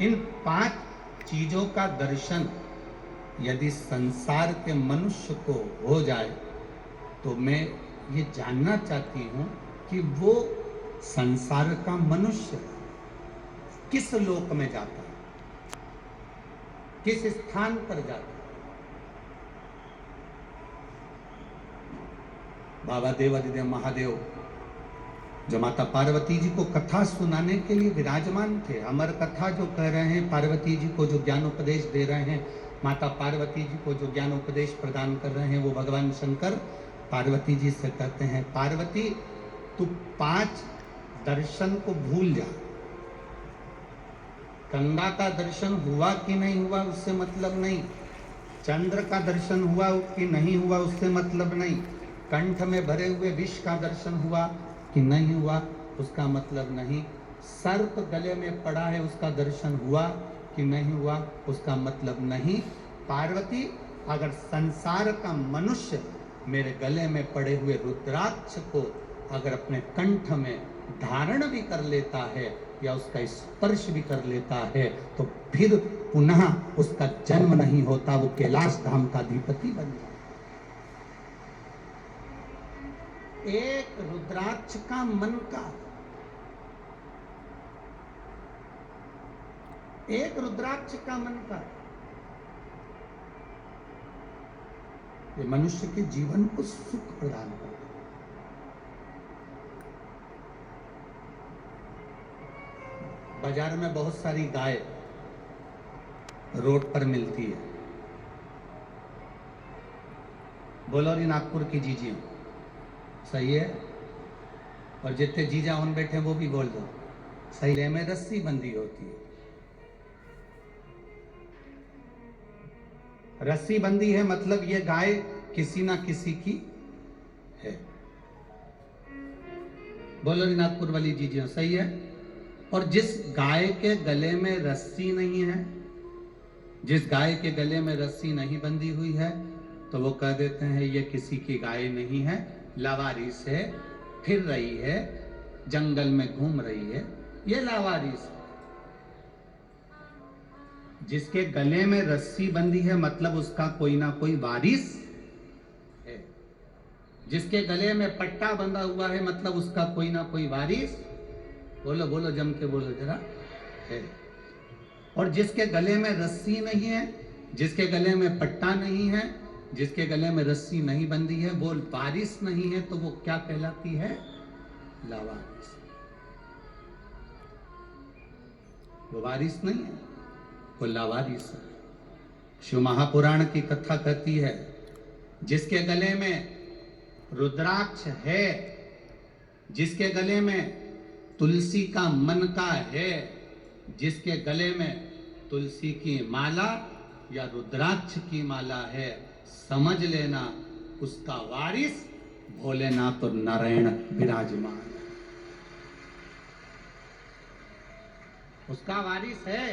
इन 5 चीजों का दर्शन यदि संसार के मनुष्य को हो जाए तो मैं ये जानना चाहती हूं कि वो संसार का मनुष्य किस लोक में जाता है, किस स्थान पर जाता है। बाबा देवादिदेव महादेव जो माता पार्वती जी को कथा सुनाने के लिए विराजमान थे, अमर कथा जो कह रहे हैं, पार्वती जी को जो ज्ञानोपदेश दे रहे हैं, माता पार्वती जी को जो ज्ञानोपदेश प्रदान कर रहे हैं, वो भगवान शंकर पार्वती जी से कहते हैं, पार्वती तू 5 दर्शन को भूल जा। गंगा का दर्शन हुआ कि नहीं हुआ उससे मतलब नहीं, चंद्र का दर्शन हुआ कि नहीं हुआ उससे मतलब नहीं, कंठ में भरे हुए विष का दर्शन हुआ कि नहीं हुआ उसका मतलब नहीं, सर्प गले में पड़ा है उसका दर्शन हुआ कि नहीं हुआ उसका मतलब नहीं। पार्वती अगर संसार का मनुष्य मेरे गले में पड़े हुए रुद्राक्ष को अगर अपने कंठ में धारण भी कर लेता है या उसका स्पर्श भी कर लेता है तो फिर पुनः उसका जन्म नहीं होता, वो कैलाश धाम का अधिपति बन जाता। एक रुद्राक्ष का मन का, एक रुद्राक्ष का मन का, ये मनुष्य के जीवन को सुख प्रदान करता है। बाजार में बहुत सारी गाय रोड पर मिलती है, बोलो री नागपुर की जीजियों, सही है, और जितने जीजा उन बैठे वो भी बोल दो सही है। में रस्सी बंधी होती है, रस्सी बंधी है मतलब ये गाय किसी ना किसी की है, बोलो री नागपुर वाली जीजियों, सही है। और जिस गाय के गले में रस्सी नहीं है, जिस गाय के गले में रस्सी नहीं बंधी हुई है, तो वो कह देते हैं ये किसी की गाय नहीं है, लावारिस है, फिर रही है, जंगल में घूम रही है, ये लावारिस। जिसके गले में रस्सी बंधी है मतलब उसका कोई ना कोई वारिस है, जिसके गले में पट्टा बंधा हुआ है मतलब उसका कोई ना कोई वारिस, बोलो बोलो जम के बोलो जरा, है। और जिसके गले में रस्सी नहीं है, जिसके गले में पट्टा नहीं है, जिसके गले में रस्सी नहीं बंधी है, वो वारिस नहीं है, तो वो क्या कहलाती है? लावारिस। वो वारिस नहीं है, वो लावारिस है। शिव महापुराण की कथा कहती है जिसके गले में रुद्राक्ष है, जिसके गले में तुलसी का मन का है, जिसके गले में तुलसी की माला या रुद्राक्ष की माला है, समझ लेना उसका वारिस भोलेनाथ और नारायण विराजमान, उसका वारिस है।